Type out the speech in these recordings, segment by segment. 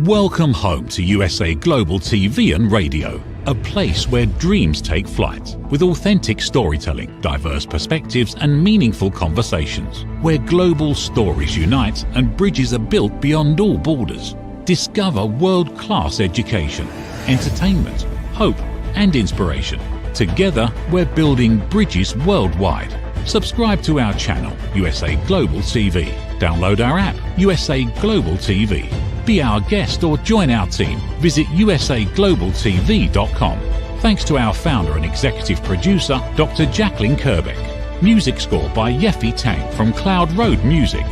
Welcome home to USA Global TV and Radio, a place where dreams take flight, with authentic storytelling, diverse perspectives and meaningful conversations, where global stories unite and bridges are built beyond all borders. Discover world-class education, entertainment, hope and inspiration. Together, we're building bridges worldwide. Subscribe to our channel, USA Global TV. Download our app, USA Global TV. Be our guest or join our team. Visit usaglobaltv.com. Thanks to our founder and executive producer, Dr. Jacqueline Kerbeck. Music score by Yeffy Tang from Cloud Road Music.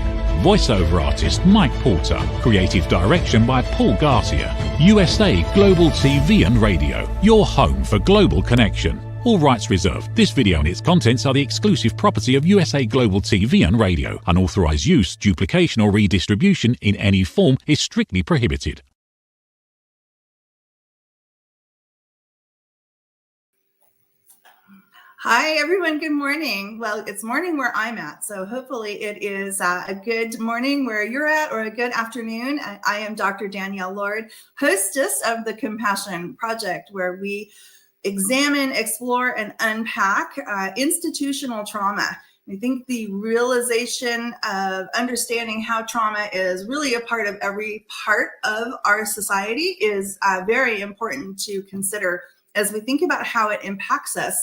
Voiceover artist Mike Porter. Creative direction by Paul Garcia. USA Global TV and Radio, your home for global connection. All rights reserved. This video and its contents are the exclusive property of USA Global TV and Radio. Unauthorized use, duplication or redistribution in any form is strictly prohibited. Hi, everyone. Good morning. Well, it's morning where I'm at, so hopefully it is a good morning where you're at or a good afternoon. I am Dr. Danielle Lord, hostess of the Compassion Project, where we examine, explore, and unpack institutional trauma. I think the realization of understanding how trauma is really a part of every part of our society is very important to consider as we think about how it impacts us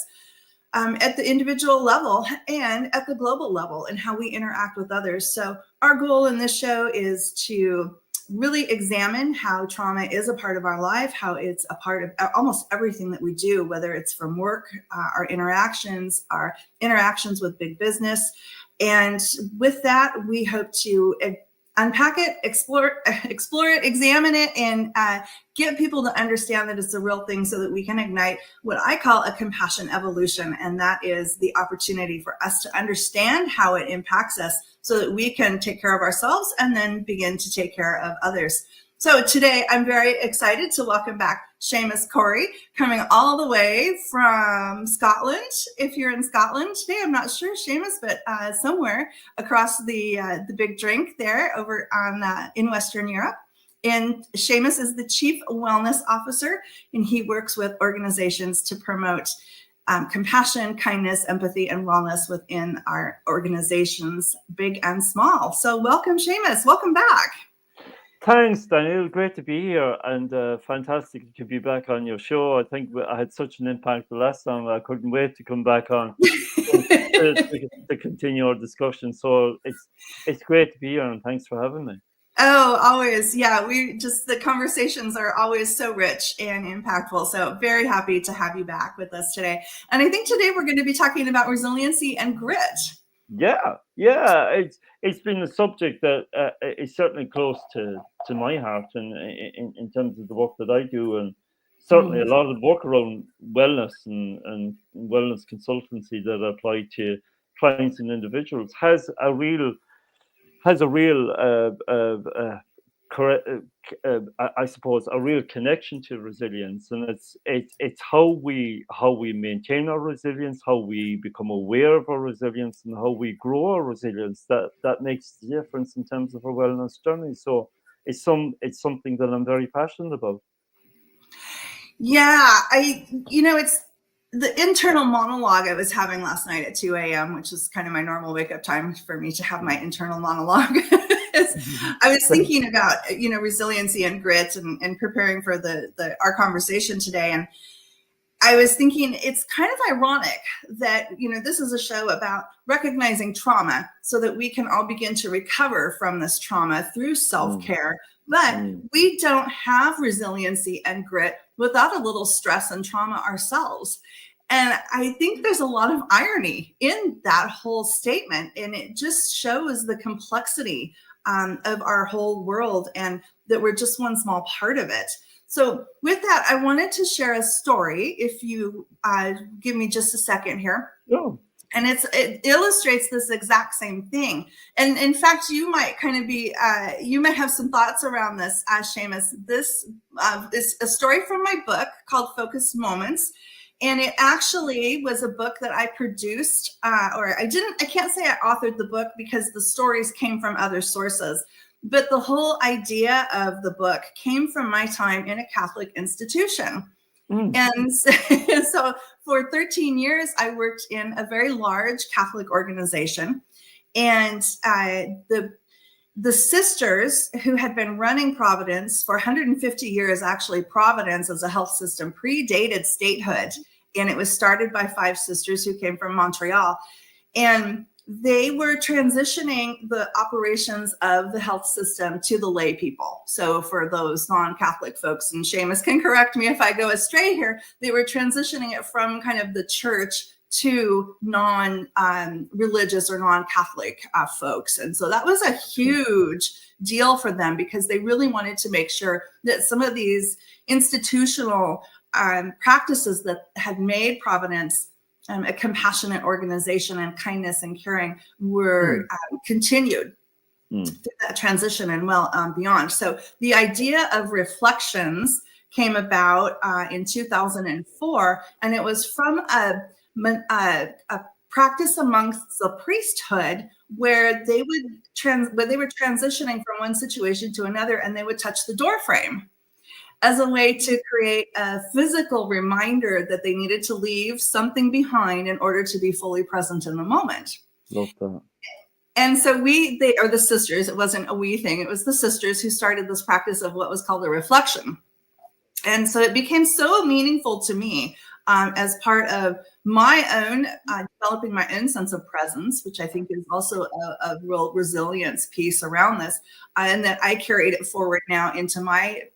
at the individual level and at the global level and how we interact with others. So our goal in this show is to really examine how trauma is a part of our life, how it's a part of almost everything that we do, whether it's from work, our interactions with big business. And with that, we hope to unpack it, explore it, examine it, and get people to understand that it's a real thing so that we can ignite what I call a compassion evolution. And that is the opportunity for us to understand how it impacts us so that we can take care of ourselves and then begin to take care of others. So today I'm very excited to welcome back SEAMUS CORRY, coming all the way from Scotland. If you're in Scotland today, I'm not sure, SEAMUS, but somewhere across the big drink there over on in Western Europe. And SEAMUS is the Chief Wellness Officer, and he works with organizations to promote compassion, kindness, empathy, and wellness within our organizations, big and small. So welcome, SEAMUS. Welcome back. Thanks, Danielle. Great to be here, and fantastic to be back on your show. I think I had such an impact the last time. I couldn't wait to come back on to continue our discussion. So it's great to be here, and thanks for having me. Oh, always. Yeah, the conversations are always so rich and impactful. So very happy to have you back with us today. And I think today we're going to be talking about resiliency and grit. Yeah. It's been a subject that is certainly close to my heart, and in terms of the work that I do, and certainly a lot of the work around wellness and wellness consultancy that I apply to clients and individuals has a real I suppose a real connection to resilience, and it's how we maintain our resilience, how we become aware of our resilience, and how we grow our resilience that makes the difference in terms of our wellness journey. So it's something that I'm very passionate about. Yeah, it's the internal monologue I was having last night at 2 a.m., which is kind of my normal wake up time for me to have my internal monologue. I was thinking about, resiliency and grit and preparing for our conversation today. And I was thinking it's kind of ironic that, this is a show about recognizing trauma so that we can all begin to recover from this trauma through self-care. But we don't have resiliency and grit without a little stress and trauma ourselves. And I think there's a lot of irony in that whole statement. And it just shows the complexity of our whole world and that we're just one small part of it. So with that, I wanted to share a story, if you give me just a second here. Yeah. And it illustrates this exact same thing. And in fact, you might kind of be, you might have some thoughts around this, SEAMUS. This is a story from my book called Focused Moments. And it actually was a book that I produced, I can't say I authored the book because the stories came from other sources. But the whole idea of the book came from my time in a Catholic institution. And so for 13 years, I worked in a very large Catholic organization. And the sisters who had been running Providence for 150 years, actually Providence as a health system predated statehood. And it was started by 5 sisters who came from Montreal. And they were transitioning the operations of the health system to the lay people. So for those non-Catholic folks, and Seamus can correct me if I go astray here, they were transitioning it from kind of the church to non-religious or non-Catholic folks. And so that was a huge deal for them, because they really wanted to make sure that some of these institutional practices that had made Providence a compassionate organization and kindness and caring were continued through that transition and beyond. So the idea of reflections came about in 2004, and it was from a practice amongst the priesthood where they were transitioning from one situation to another, and they would touch the door frame as a way to create a physical reminder that they needed to leave something behind in order to be fully present in the moment. Love that. And so they are the sisters. It wasn't a we thing. It was the sisters who started this practice of what was called a reflection. And so it became so meaningful to me as part of my own developing my own sense of presence, which I think is also a real resilience piece around this, and that I carried it forward now into my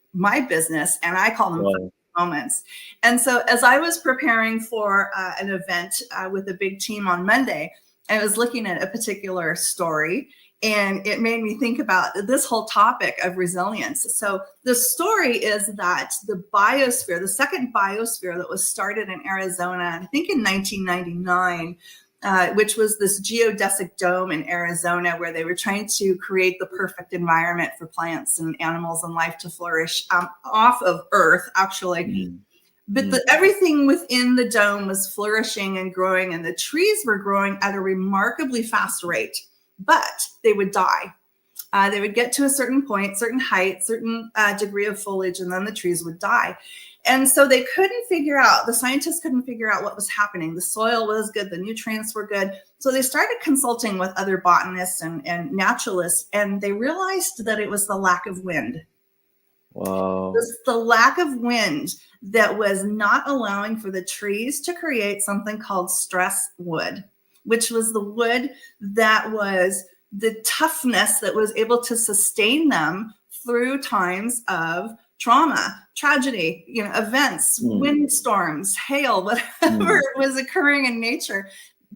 business, and I call them moments. And so as I was preparing for an event with a big team on Monday, I was looking at a particular story, and it made me think about this whole topic of resilience. So the story is that the Biosphere, the second Biosphere that was started in Arizona, I think in 1999, which was this geodesic dome in Arizona where they were trying to create the perfect environment for plants and animals and life to flourish off of Earth, actually. But everything within the dome was flourishing and growing, and the trees were growing at a remarkably fast rate, but they would die. They would get to a certain point, certain height, certain degree of foliage, and then the trees would die. And so they couldn't figure out, the scientists couldn't figure out what was happening. The soil was good, the nutrients were good. So they started consulting with other botanists and naturalists, and they realized that it was the lack of wind. Wow. It was the lack of wind that was not allowing for the trees to create something called stress wood, which was the wood that was the toughness that was able to sustain them through times of trauma, tragedy, events, windstorms, hail, whatever was occurring in nature.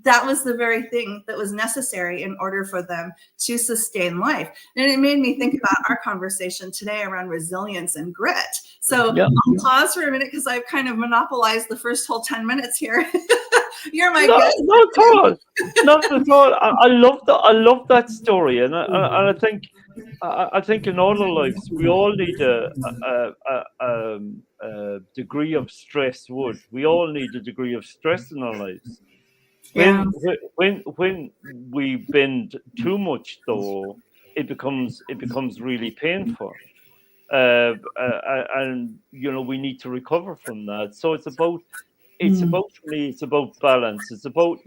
That was the very thing that was necessary in order for them to sustain life. And it made me think about our conversation today around resilience and grit. So I'll pause for a minute because I've kind of monopolized the first whole 10 minutes here. You're my guest. Not at all. Not at all. I love that story, and I think in all our lives we all need a degree of stress. We all need a degree of stress in our lives. When we bend too much, though, it becomes really painful, and we need to recover from that. So it's about balance. It's about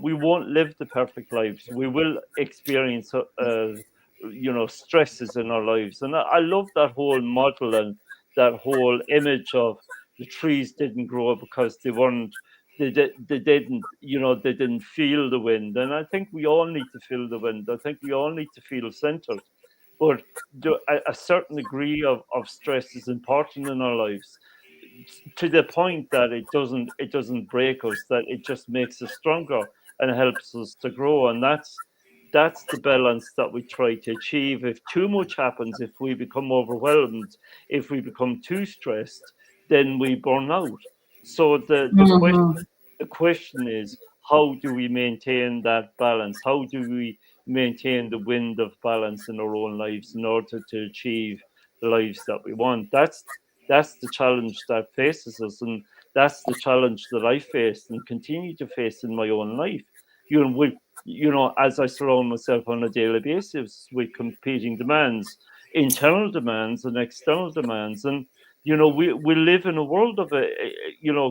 we won't live the perfect lives. We will experience stresses in our lives, and I love that whole model and that whole image of the trees didn't grow because they didn't feel the wind. And I think we all need to feel the wind. I think we all need to feel centered, but a certain degree of stress is important in our lives, to the point that it doesn't break us, that it just makes us stronger and helps us to grow. And that's the balance that we try to achieve. If too much happens, if we become overwhelmed, if we become too stressed, then we burn out. So the question is, how do we maintain that balance? How do we maintain the wind of balance in our own lives in order to achieve the lives that we want? That's the challenge that faces us, and that's the challenge that I faced and continue to face in my own life. as I surround myself on a daily basis with competing demands, internal demands and external demands. And, we live in a world of,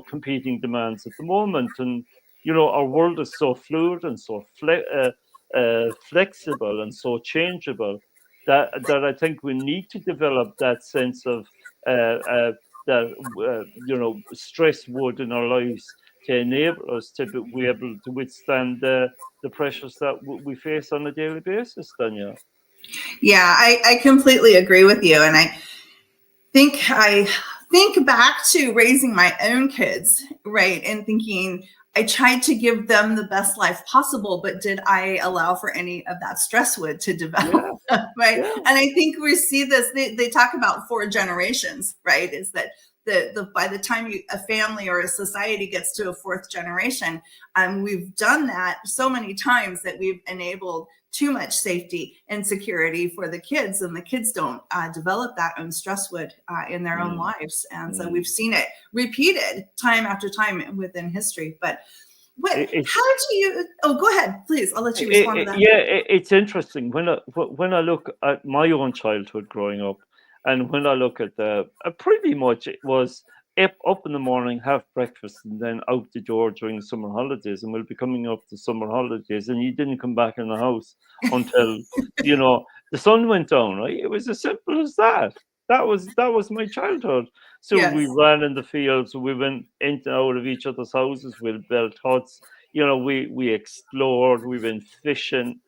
competing demands at the moment. And, our world is so fluid and so flexible and so changeable that I think we need to develop that sense of that, stress would in our lives to enable us to be able to withstand the pressures that we face on a daily basis, Danielle. Yeah, I completely agree with you. And I think back to raising my own kids, right? And thinking I tried to give them the best life possible, but did I allow for any of that stress wood to develop? Yeah. Right. Yeah. And I think we see this, they talk about 4 generations, right? Is that by the time a family or a society gets to a 4th generation, we've done that so many times that we've enabled too much safety and security for the kids, and the kids don't develop that own stress wood in their own lives. And so we've seen it repeated time after time within history. But how do you, go ahead, please. I'll let you respond to that. Yeah, it's interesting. When I look at my own childhood growing up, and when I look at pretty much it was up in the morning, have breakfast, and then out the door during the summer holidays. And we'll be coming up to summer holidays, and you didn't come back in the house until the sun went down. Right? It was as simple as that. That was my childhood. So yes. We ran in the fields. We went in and out of each other's houses. We built huts. We explored. We went fishing.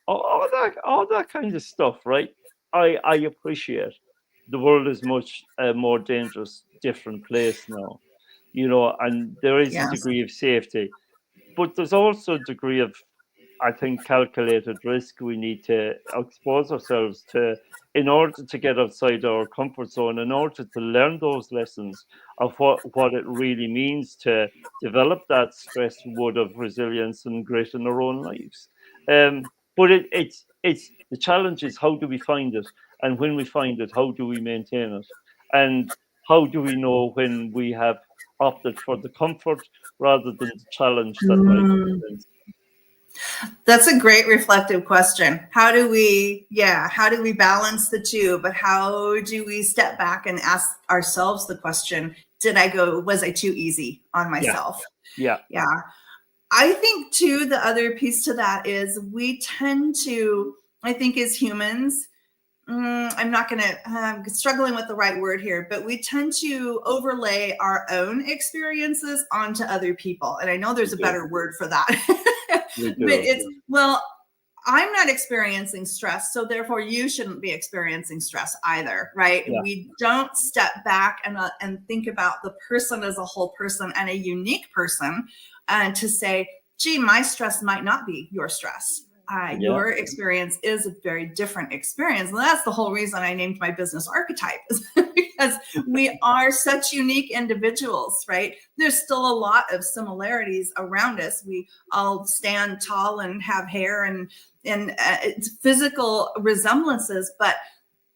All that kind of stuff. Right? I appreciate. The world is much more dangerous, different place now, and there is a degree of safety, but there's also a degree of, I think, calculated risk we need to expose ourselves to in order to get outside our comfort zone, in order to learn those lessons of what it really means to develop that stress wood of resilience and grit in our own lives. But it's the challenge is, how do we find it? And when we find it, how do we maintain it? And how do we know when we have opted for the comfort rather than the challenge that might be? That's a great reflective question. How do we balance the two? But how do we step back and ask ourselves the question, was I too easy on myself? Yeah. I think too, the other piece to that is we tend to, I think as humans, I'm struggling with the right word here, but we tend to overlay our own experiences onto other people. And I know there's a better word for that. But I'm not experiencing stress, so therefore you shouldn't be experiencing stress either, right? Yeah. We don't step back and think about the person as a whole person and a unique person, and to say, gee, my stress might not be your stress. Your experience is a very different experience. And that's the whole reason I named my business Archetype, is because we are such unique individuals, right? There's still a lot of similarities around us. We all stand tall and have hair and physical resemblances, but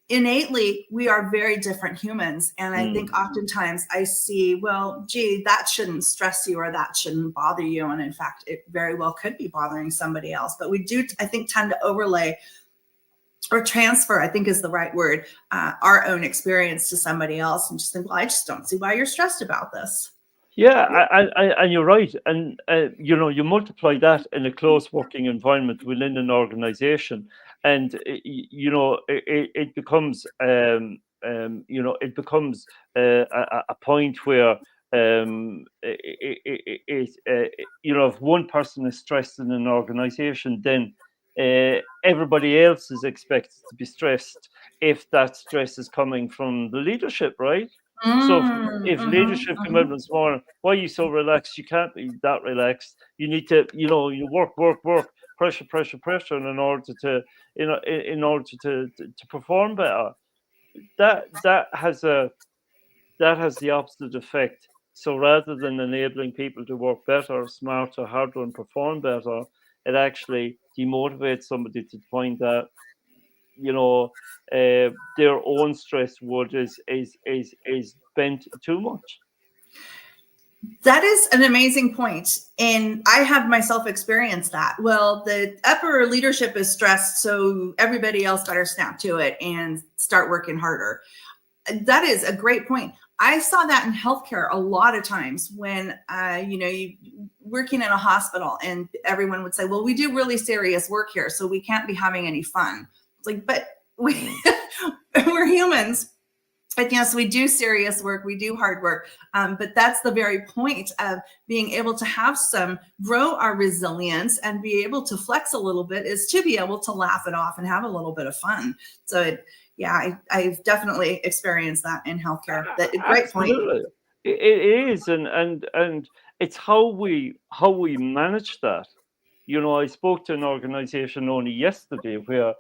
innately we are very different humans. And I think oftentimes I see, well, gee, that shouldn't stress you or that shouldn't bother you. And in fact, it very well could be bothering somebody else. But we do, I think, tend to overlay or transfer, I think is the right word, our own experience to somebody else and just think, well, I just don't see why you're stressed about this. Yeah, and you're right. And, you multiply that in a close working environment within an organization, and, it becomes, it becomes a point where, if one person is stressed in an organization, then everybody else is expected to be stressed if that stress is coming from the leadership, right? So if leadership come out this morning, why are you so relaxed? You can't be that relaxed. You need to, you work, pressure in order to, in order to perform better. That has the opposite effect. So rather than enabling people to work better, smarter, harder, and perform better, it actually demotivates somebody to the point that, their own stress wood is bent too much. That is an amazing point. And I have myself experienced that. Well, the upper leadership is stressed, so everybody else better snap to it and start working harder. That is a great point. I saw that in healthcare a lot of times when, you working in a hospital, and everyone would say, well, we do really serious work here, so we can't be having any fun. It's like, but we're humans. And yes, we do serious work, we do hard work, but that's the very point of being able to grow our resilience and be able to flex a little bit, is to be able to laugh it off and have a little bit of fun. So I've definitely experienced that in healthcare. Great point. Absolutely. It is, and it's how we manage that. I spoke to an organization only yesterday where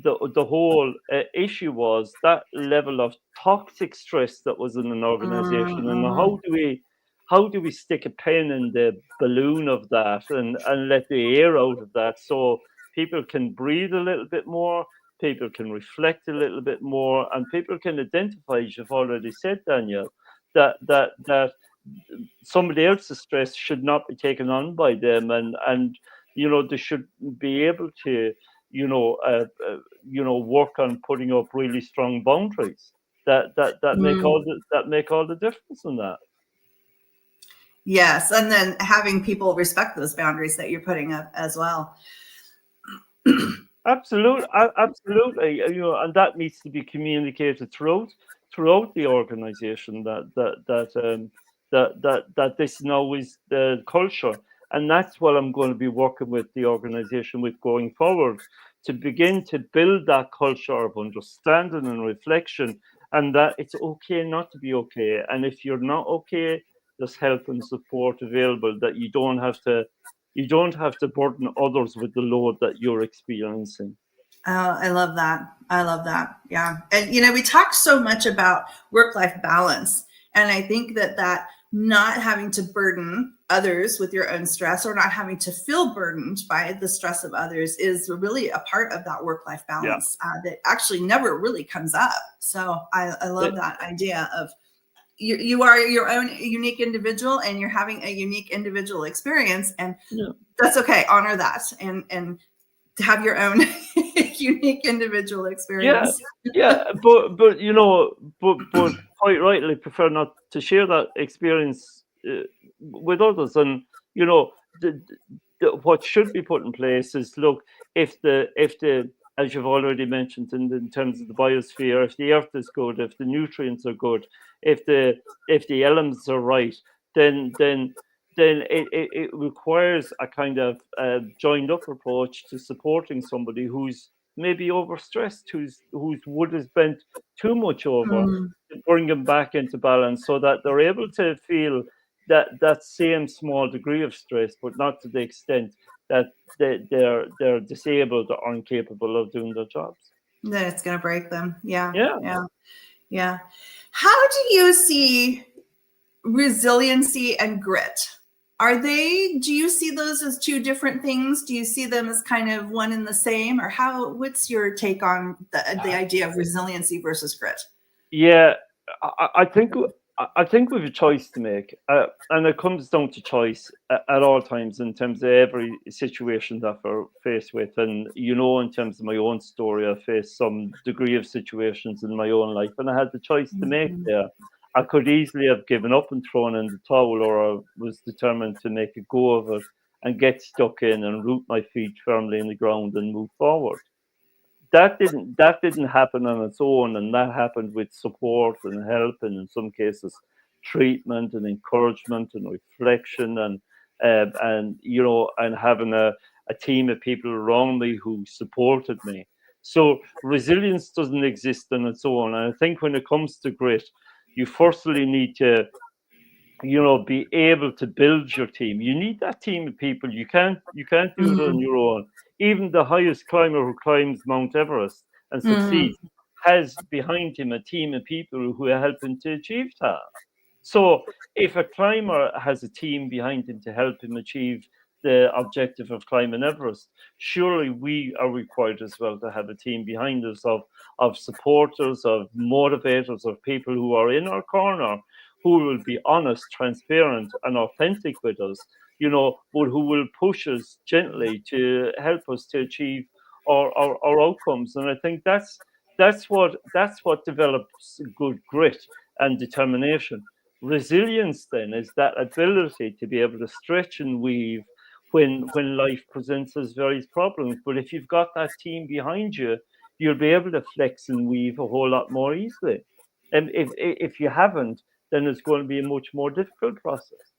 the whole issue was that level of toxic stress that was in an organization, and how do we stick a pin in the balloon of that and let the air out of that, so people can breathe a little bit more, people can reflect a little bit more, and people can identify, as you've already said, Danielle, that somebody else's stress should not be taken on by them, and they should be able to work on putting up really strong boundaries that make all the difference in that. Yes, and then having people respect those boundaries that you're putting up as well. Absolutely. And that needs to be communicated throughout the organization, that this now is the culture, and that's what I'm going to be working with the organization with going forward, to begin to build that culture of understanding and reflection, and that it's okay not to be okay, and if you're not okay, there's help and support available, that you don't have to burden others with the load that you're experiencing. Oh, I love that. Yeah. And, we talk so much about work-life balance. And I think that not having to burden others with your own stress, or not having to feel burdened by the stress of others, is really a part of that work-life balance that actually never really comes up. So I love that idea of you are your own unique individual, and you're having a unique individual experience, and that's okay. Honor that, and to have your own unique individual experience. But quite rightly prefer not to share that experience with others. And what should be put in place is, look, if the as you've already mentioned, in terms of the biosphere, if the earth is good, if the nutrients are good, if the elements are right, then it requires a kind of joined up approach to supporting somebody who's maybe overstressed, whose wood is bent too much over, to bring them back into balance, so that they're able to feel that same small degree of stress, but not to the extent that they're disabled or incapable of doing their jobs. That it's going to break them. Yeah. Yeah. How do you see resiliency and grit? Do you see those as two different things? Do you see them as kind of one and the same, or what's your take on the idea of resiliency versus grit? Yeah, I think we have a choice to make, and it comes down to choice at all times in terms of every situation that we're faced with. And in terms of my own story, I faced some degree of situations in my own life, and I had the choice to make there. I could easily have given up and thrown in the towel, or I was determined to make a go of it and get stuck in and root my feet firmly in the ground and move forward. That didn't happen on its own, and that happened with support and help, and in some cases treatment and encouragement and reflection, and having a team of people around me who supported me. So resilience doesn't exist on its own, and I think when it comes to grit, you firstly need to be able to build your team. You need that team of people. You can't do it on your own. Even the highest climber who climbs Mount Everest and succeeds has behind him a team of people who are helping to achieve that. So if a climber has a team behind him to help him achieve the objective of climbing Everest, surely we are required as well to have a team behind us of supporters, of motivators, of people who are in our corner, who will be honest, transparent, and authentic with us, but who will push us gently to help us to achieve our outcomes. And I think that's what develops good grit and determination. Resilience then is that ability to be able to stretch and weave when life presents us various problems. But if you've got that team behind you, you'll be able to flex and weave a whole lot more easily. And if you haven't, then it's going to be a much more difficult process.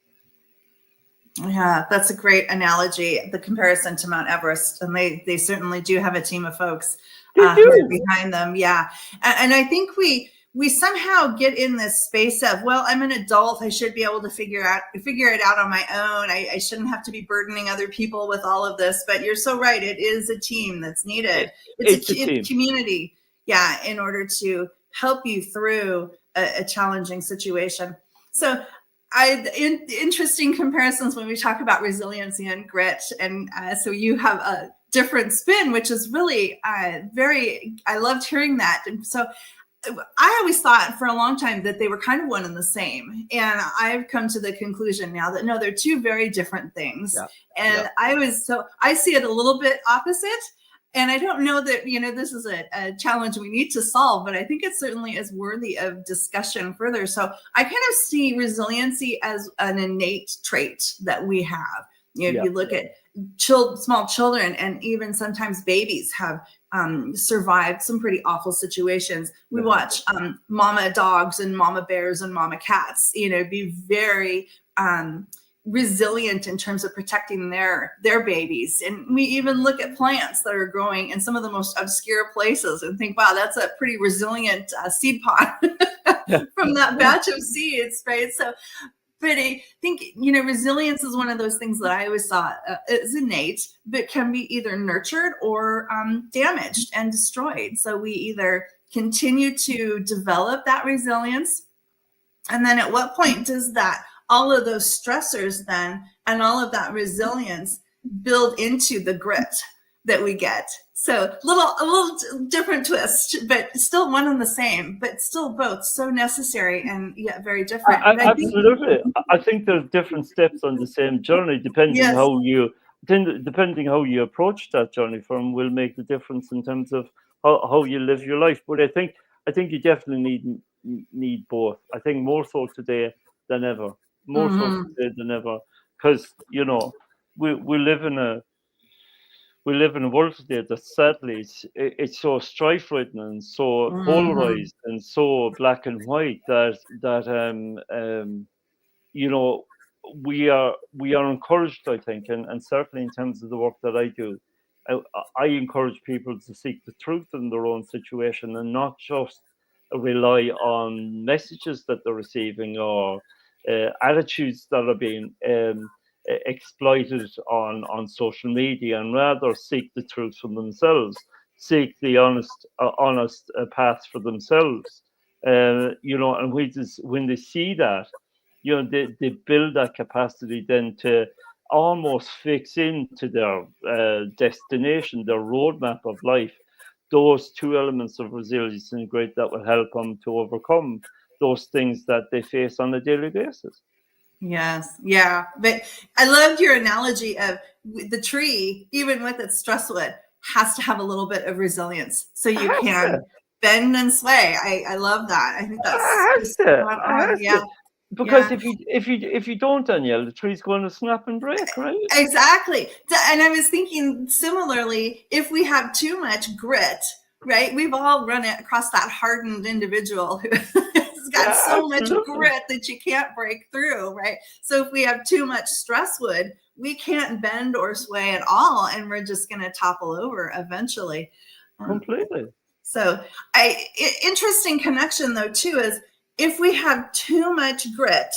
Yeah, that's a great analogy, the comparison to Mount Everest. And they certainly do have a team of folks who are behind them. Yeah. And I think we somehow get in this space of, well, I'm an adult. I should be able to figure it out on my own. I shouldn't have to be burdening other people with all of this. But you're so right. It is a team that's needed. It's a community. Yeah. In order to help you through a challenging situation. So interesting comparisons when we talk about resiliency and grit. And so you have a different spin, which is really I loved hearing that. And so I always thought for a long time that they were kind of one and the same. And I've come to the conclusion now that no, they're two very different things. Yeah. And yeah. I see it a little bit opposite. And I don't know that, this is a challenge we need to solve, but I think it certainly is worthy of discussion further. So I kind of see resiliency as an innate trait that we have. If you look at small children, and even sometimes babies have survived some pretty awful situations. We watch mama dogs and mama bears and mama cats, be very resilient in terms of protecting their babies. And we even look at plants that are growing in some of the most obscure places and think, wow, that's a pretty resilient seed pod from that batch of seeds, right? So, but I think, resilience is one of those things that I always thought is innate, but can be either nurtured or damaged and destroyed. So we either continue to develop that resilience, and then at what point does all of those stressors then and all of that resilience build into the grit that we get? So a little different twist, but still one and the same, but still both so necessary and yet very different. Absolutely. I think there's different steps on the same journey, depending how you approach that journey will make the difference in terms of how you live your life. But I think you definitely need both. I think more so today than ever. More so today than ever, because we live in a world today that sadly it's so strife-ridden and so polarized and so black and white that we are encouraged, I think, and certainly in terms of the work that I do, I encourage people to seek the truth in their own situation and not just rely on messages that they're receiving or attitudes that are being exploited on social media, and rather seek the truth for themselves, seek the honest path for themselves. And when they see that, they build that capacity then to almost fix into their destination, their roadmap of life, those two elements of resilience and grit that will help them to overcome those things that they face on a daily basis. Yes. Yeah. But I loved your analogy of the tree, even with its stresswood, has to have a little bit of resilience so you can bend and sway. I love that. I think that's yeah. Because if you don't, Danielle, the tree's going to snap and break, right? Exactly. And I was thinking similarly, if we have too much grit, right? We've all run it across that hardened individual who has got so much grit that you can't break through, right? So if we have too much stresswood, we can't bend or sway at all, and we're just going to topple over eventually. Completely. So interesting connection though too is if we have too much grit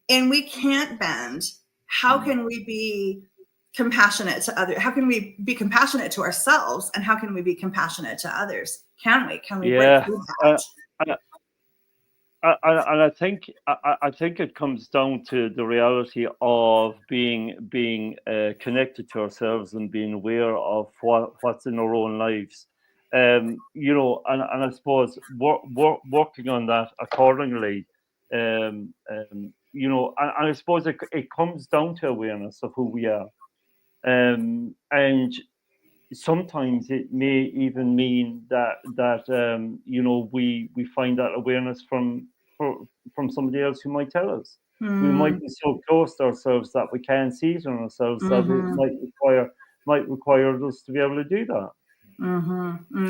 and we can't bend, how can we be compassionate to others? How can we be compassionate to ourselves, and how can we be compassionate to others? Can we break through that? And I think it comes down to the reality of being connected to ourselves and being aware of what's in our own lives, and I suppose working on that accordingly You know, and I suppose it comes down to awareness of who we are. And sometimes it may even mean that you know, we find that awareness from somebody else who might tell us. We might be so close to ourselves that we can't see it in ourselves, that it might require us to be able to do that.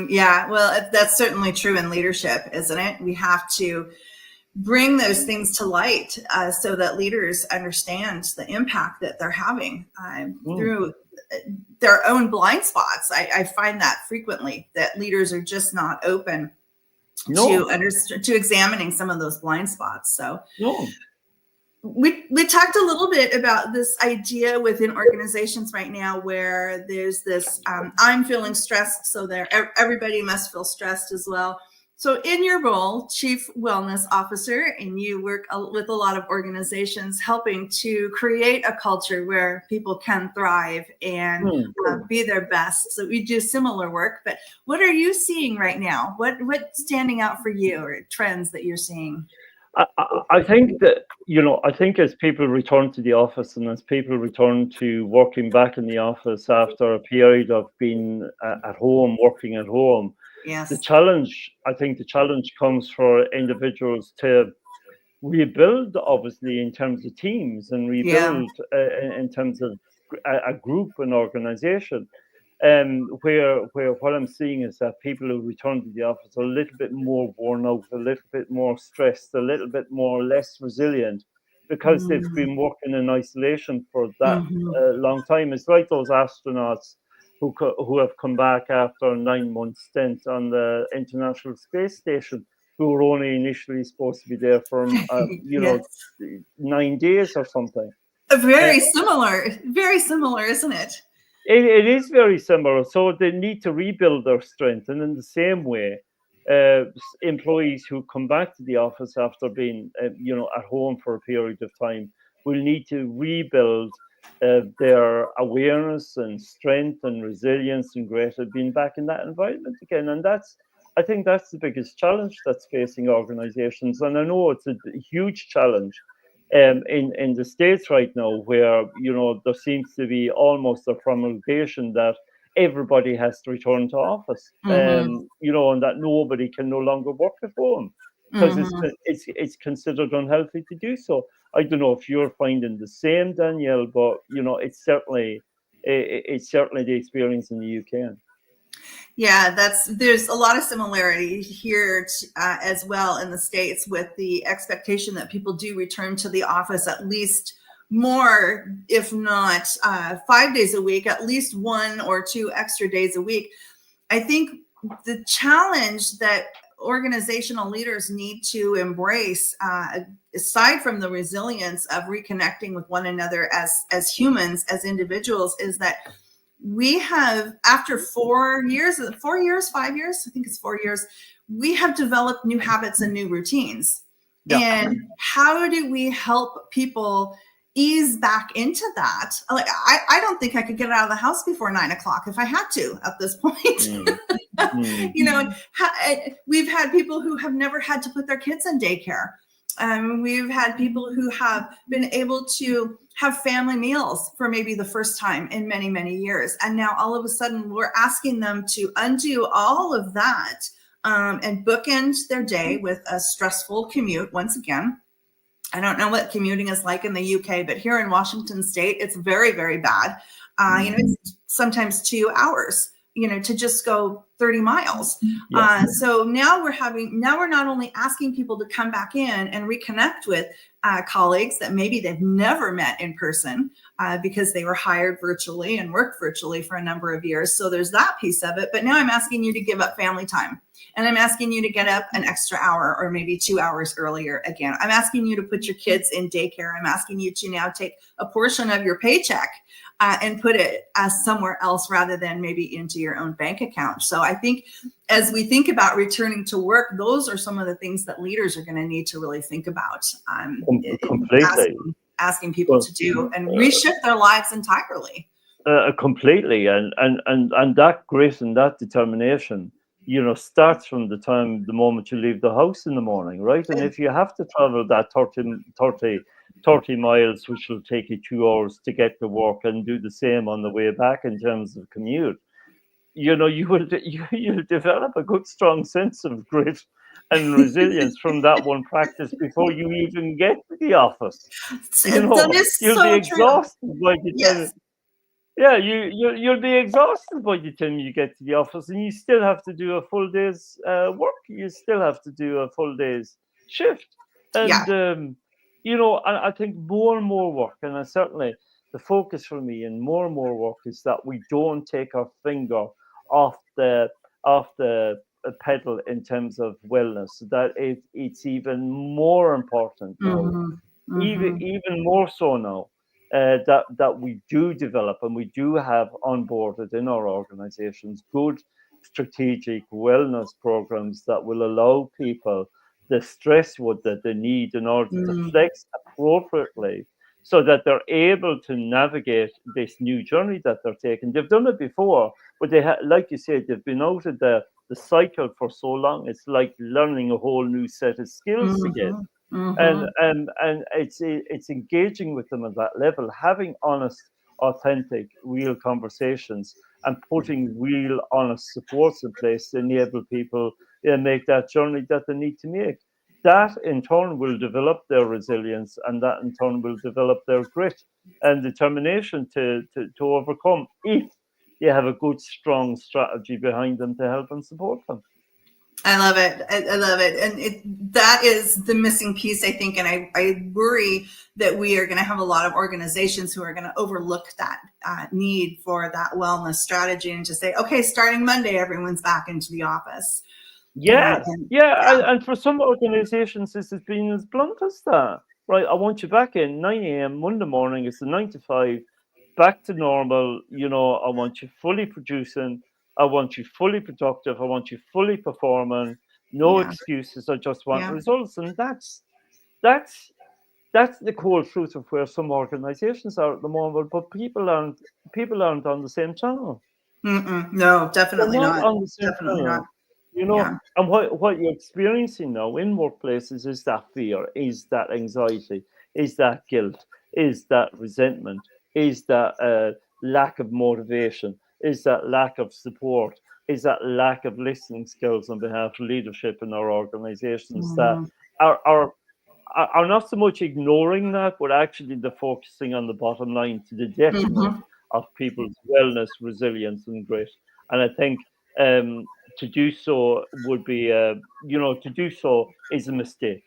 Yeah, well, that's certainly true in leadership, isn't it? We have to bring those things to light so that leaders understand the impact that they're having through their own blind spots. I find that frequently, that leaders are just not open to examining some of those blind spots. So we talked a little bit about this idea within organizations right now where there's this I'm feeling stressed, so everybody must feel stressed as well. So in your role, Chief Wellness Officer, and you work with a lot of organizations helping to create a culture where people can thrive and be their best. So we do similar work, but what are you seeing right now? What's standing out for you, or trends that you're seeing? I think that, you know, I think as people return to the office and as people return to working back in the office after a period of being at home, working at home, the challenge comes for individuals to rebuild, obviously, in terms of teams, and rebuild in terms of a group and organization. Where what I'm seeing is that people who return to the office are a little bit more worn out, a little bit more stressed, a little bit more less resilient, because they've been working in isolation for that long time. It's like those astronauts who have come back after a 9-month stint on the International Space Station, who were only initially supposed to be there for you know, 9 days or something. Very similar, isn't it? It is very similar. So they need to rebuild their strength. And in the same way, employees who come back to the office after being, you know, at home for a period of time will need to rebuild their awareness and strength and resilience and grit of being back in that environment again. And I think that's the biggest challenge that's facing organizations. And I know it's a huge challenge in the States right now, where, you know, there seems to be almost a promulgation that everybody has to return to office, you know, and that nobody can no longer work at home because it's considered unhealthy to do so. I don't know if you're finding the same, Danielle, but, you know, it's certainly the experience in the UK. Yeah, there's a lot of similarity here as well in the States, with the expectation that people do return to the office at least more, if not 5 days a week, at least 1 or 2 extra days a week. I think the challenge that organizational leaders need to embrace, aside from the resilience of reconnecting with one another as humans, as individuals, is that we have, after 4 years, 5 years, I think it's 4 years, we have developed new habits and new routines. And how do we help people ease back into that? Like, I don't think I could get out of the house before 9 o'clock if I had to at this point. You know, we've had people who have never had to put their kids in daycare. We've had people who have been able to have family meals for maybe the first time in many, many years. And now all of a sudden we're asking them to undo all of that and bookend their day with a stressful commute. Once again, I don't know what commuting is like in the UK, but here in Washington State, it's very, very bad. You know, it's sometimes 2 hours, you know, to just go 30 miles. So now we're not only asking people to come back in and reconnect with colleagues that maybe they've never met in person because they were hired virtually and worked virtually for a number of years. So there's that piece of it. But now I'm asking you to give up family time. And I'm asking you to get up an extra hour or maybe 2 hours earlier again. I'm asking you to put your kids in daycare. I'm asking you to now take a portion of your paycheck and put it somewhere else rather than maybe into your own bank account. So I think as we think about returning to work, those are some of the things that leaders are going to need to really think about. Completely. Asking people to do and reshift their lives entirely. Completely. And that grit and that determination starts from the moment you leave the house in the morning, right? And if you have to travel that 30 miles, which will take you 2 hours to get to work, and do the same on the way back in terms of commute, you'll develop a good, strong sense of grit and resilience from that one practice before you even get to the office. That is You'll be so true. exhausted by the time. Yes. Yeah, you'll be exhausted by the time you get to the office, and you still have to do a full day's work. You still have to do a full day's shift, Yeah. and I think more and more work, and certainly the focus for me in more and more work is that we don't take our finger off the pedal in terms of wellness. That it's even more important now, even more so now, that we do develop and we do have onboarded in our organizations good strategic wellness programs that will allow people the stress that they need in order to flex appropriately, so that they're able to navigate this new journey that they're taking. They've done it before, but like you said, they've been out of the cycle for so long. It's like learning a whole new set of skills again. And it's engaging with them at that level, having honest, authentic, real conversations, and putting real, honest supports in place to enable people to make that journey that they need to make. That in turn will develop their resilience, and that in turn will develop their grit and determination to overcome, if you have a good, strong strategy behind them to help and support them. I love it. I love it. And that is the missing piece, I think. And I worry that we are going to have a lot of organizations who are going to overlook that need for that wellness strategy and just say, okay, starting Monday, everyone's back into the office. Yeah. And for some organizations, this has been as blunt as that, right? I want you back in 9 a.m. Monday morning. It's a 9 to 5, back to normal. I want you fully producing. I want you fully productive. I want you fully performing. No excuses. I just want results. And that's the core truth of where some organizations are at the moment. But people aren't on the same channel. No, definitely They're not not. on the same Definitely channel. not. And what you're experiencing now in workplaces is that fear, is that anxiety, is that guilt, is that resentment, is that lack of motivation, is that lack of support, is that lack of listening skills on behalf of leadership in our organizations that are not so much ignoring that, but actually they're focusing on the bottom line to the detriment of people's wellness, resilience, and grit. And I think to do so would be, to do so is a mistake.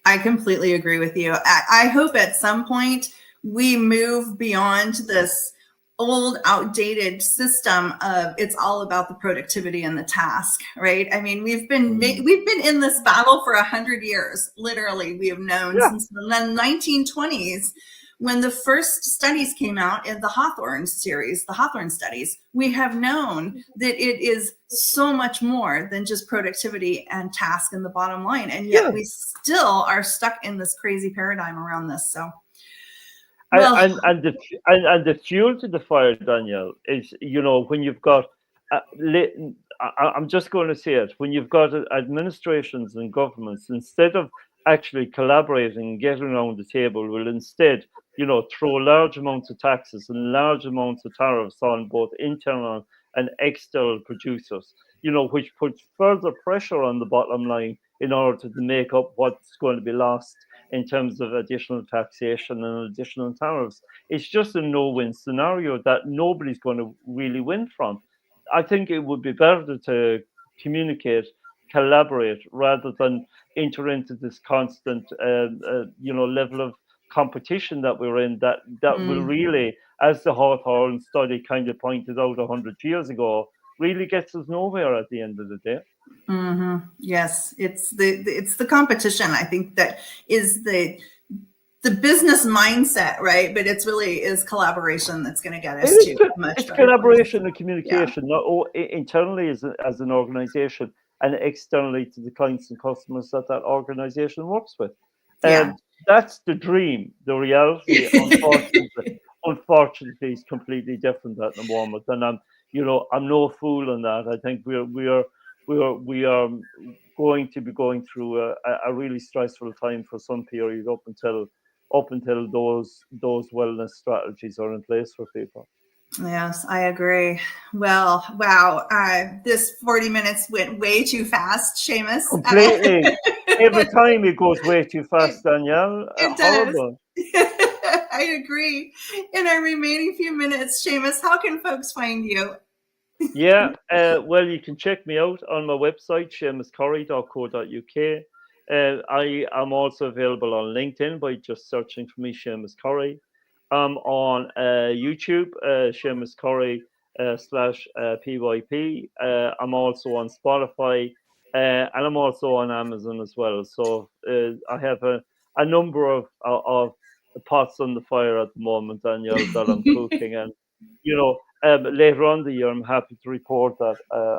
I completely agree with you. I hope at some point we move beyond this old, outdated system of it's all about the productivity and the task, right? I mean, we've been in this battle for 100 years. Literally, we have known since the 1920s. When the first studies came out in the Hawthorne series, the Hawthorne studies, we have known that it is so much more than just productivity and task and the bottom line. And yet we still are stuck in this crazy paradigm around this. So, and the fuel to the fire, Danielle, is, when you've got, I'm just going to say it, when you've got administrations and governments, instead of actually collaborating and getting around the table, will instead throw large amounts of taxes and large amounts of tariffs on both internal and external producers, which puts further pressure on the bottom line in order to make up what's going to be lost in terms of additional taxation and additional tariffs. It's just a no-win scenario that nobody's going to really win from. I think it would be better to communicate, collaborate, rather than enter into this constant, level of competition that we're in, that will really, as the Hawthorne study kind of pointed out 100 years ago, really gets us nowhere at the end of the day. Yes, it's the competition, I think, that is the business mindset, right? But it's really is collaboration that's going to get us to a much it's better collaboration place. and communication, not internally as an organization, and externally to the clients and customers that organization works with. That's the dream. The reality, unfortunately, is completely different at the moment. And I'm no fool on that. I think we are we are going to be going through a really stressful time for some period up until those wellness strategies are in place for people. Yes, I agree. Well, wow. This 40 minutes went way too fast, Seamus. Completely. Every time it goes way too fast, Danielle. It Horrible. I agree. In our remaining few minutes, Seamus, how can folks find you? Yeah, well, you can check me out on my website, seamuscorry.co.uk. I am also available on LinkedIn by just searching for me, Seamus Corry. I'm on YouTube, Seamus Corry /PYP. I'm also on Spotify, and I'm also on Amazon as well. So I have a number of pots on the fire at the moment, Danielle, that I'm cooking. And, later on the year, I'm happy to report that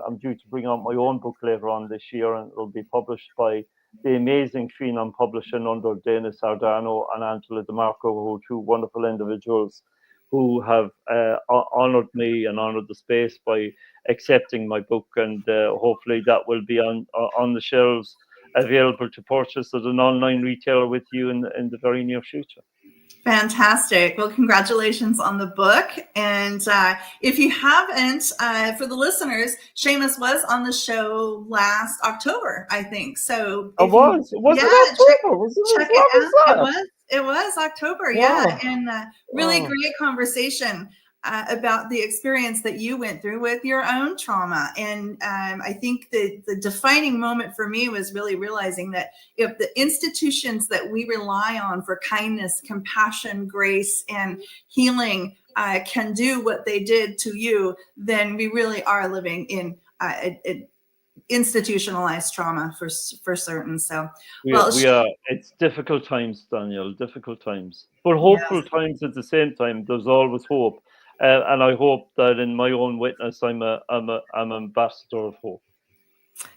I'm due to bring out my own book later on this year, and it'll be published by the amazing Phenom Publishing under Dana Sardano and Angela DeMarco, who are two wonderful individuals who have honoured me and honoured the space by accepting my book, and hopefully that will be on the shelves, available to purchase at an online retailer with you in the very near future. Fantastic. Well, congratulations on the book. And if you haven't, for the listeners, Seamus was on the show last October, I think. So it was. Was it October? Check it out. It was October. Wow. Yeah. And really great conversation about the experience that you went through with your own trauma. And I think the defining moment for me was really realizing that if the institutions that we rely on for kindness, compassion, grace, and healing can do what they did to you, then we really are living in institutionalized trauma for certain. So we are. It's difficult times, Danielle, difficult times, but hopeful times at the same time. There's always hope. And I hope that in my own witness, I'm an ambassador of hope.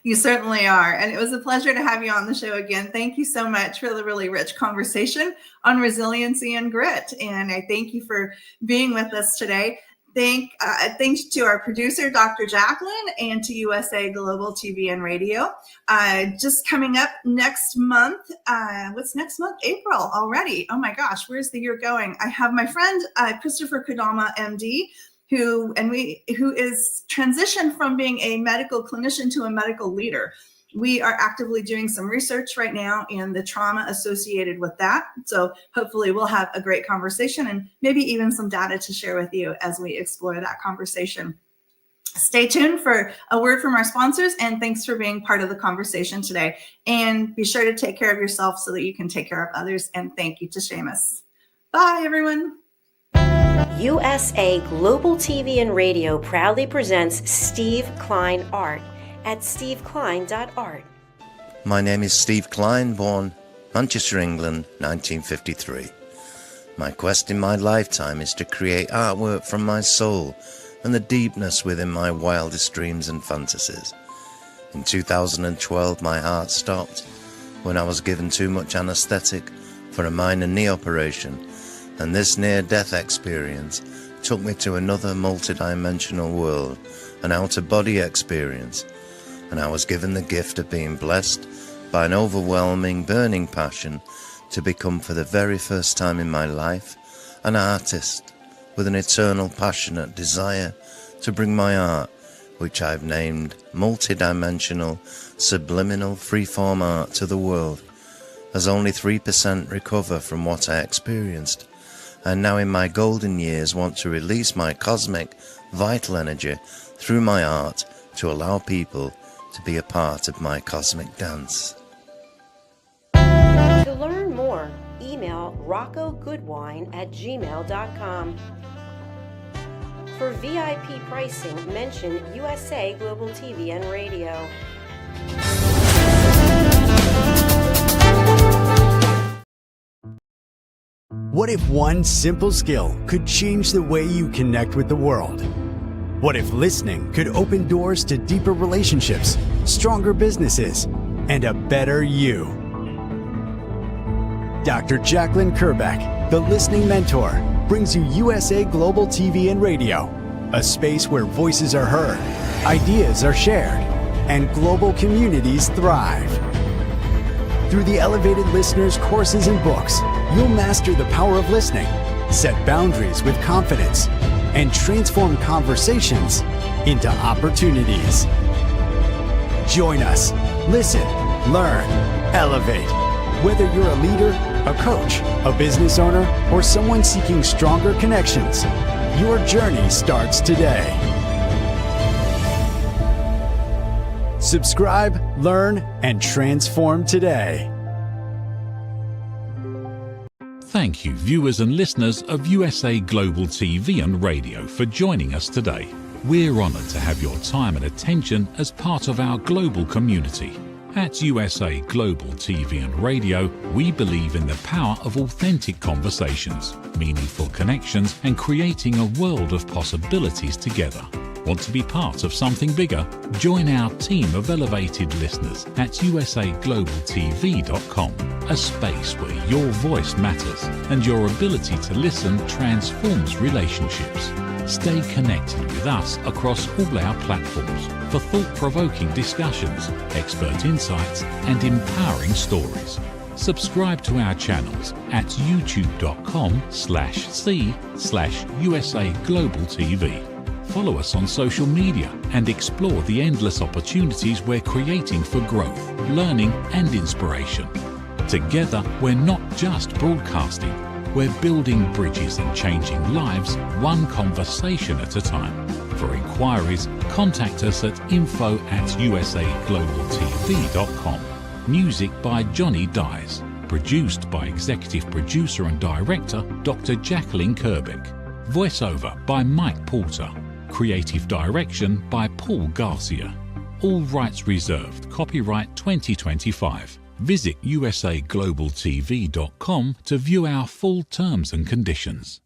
You certainly are. And it was a pleasure to have you on the show again. Thank you so much for the really rich conversation on resiliency and grit. And I thank you for being with us today. Thanks to our producer, Dr. Jacqueline, and to USA Global TV and Radio. Just coming up next month. What's next month? April already. Oh my gosh, where's the year going? I have my friend Christopher Kodama, MD, who is transitioned from being a medical clinician to a medical leader. We are actively doing some research right now in the trauma associated with that. So hopefully we'll have a great conversation and maybe even some data to share with you as we explore that conversation. Stay tuned for a word from our sponsors, and thanks for being part of the conversation today. And be sure to take care of yourself so that you can take care of others. And thank you to Seamus. Bye, everyone. USA Global TV and Radio proudly presents Steve Klein Art at steveklein.art. My name is Steve Klein, born Manchester, England, 1953. My quest in my lifetime is to create artwork from my soul and the deepness within my wildest dreams and fantasies. In 2012, my heart stopped when I was given too much anesthetic for a minor knee operation, and this near-death experience took me to another multidimensional world, an out-of-body experience, and I was given the gift of being blessed by an overwhelming, burning passion to become, for the very first time in my life, an artist with an eternal, passionate desire to bring my art, which I've named multidimensional, subliminal, freeform art, to the world, as only 3% recover from what I experienced. And now in my golden years want to release my cosmic, vital energy through my art to allow people to be a part of my cosmic dance. To learn more, email roccogoodwine@gmail.com. For VIP pricing, mention USA Global TV and Radio. What if one simple skill could change the way you connect with the world? What if listening could open doors to deeper relationships, stronger businesses, and a better you? Dr. Jacqueline Kerbeck, the Listening Mentor, brings you USA Global TV and Radio, a space where voices are heard, ideas are shared, and global communities thrive. Through the Elevated Listeners courses and books, you'll master the power of listening, set boundaries with confidence, and transform conversations into opportunities. Join us. Listen, learn, elevate. Whether you're a leader, a coach, a business owner, or someone seeking stronger connections, your journey starts today. Subscribe, learn, and transform today. Thank you, viewers and listeners of USA Global TV and Radio, for joining us today. We're honoured to have your time and attention as part of our global community. At USA Global TV and Radio, we believe in the power of authentic conversations, meaningful connections, and creating a world of possibilities together. Want to be part of something bigger? Join our team of elevated listeners at usaglobaltv.com, a space where your voice matters and your ability to listen transforms relationships. Stay connected with us across all our platforms for thought-provoking discussions, expert insights, and empowering stories. Subscribe to our channels at youtube.com/c/USA Global TV. Follow us on social media and explore the endless opportunities we're creating for growth, learning, and inspiration. Together, we're not just broadcasting, we're building bridges and changing lives one conversation at a time. For inquiries, contact us at info@usaglobaltv.com. Music by Johnny Dyes. Produced by Executive Producer and Director Dr. Jacqueline Kerbeck. Voiceover by Mike Porter. Creative Direction by Paul Garcia. All rights reserved. Copyright 2025. Visit usaglobaltv.com to view our full terms and conditions.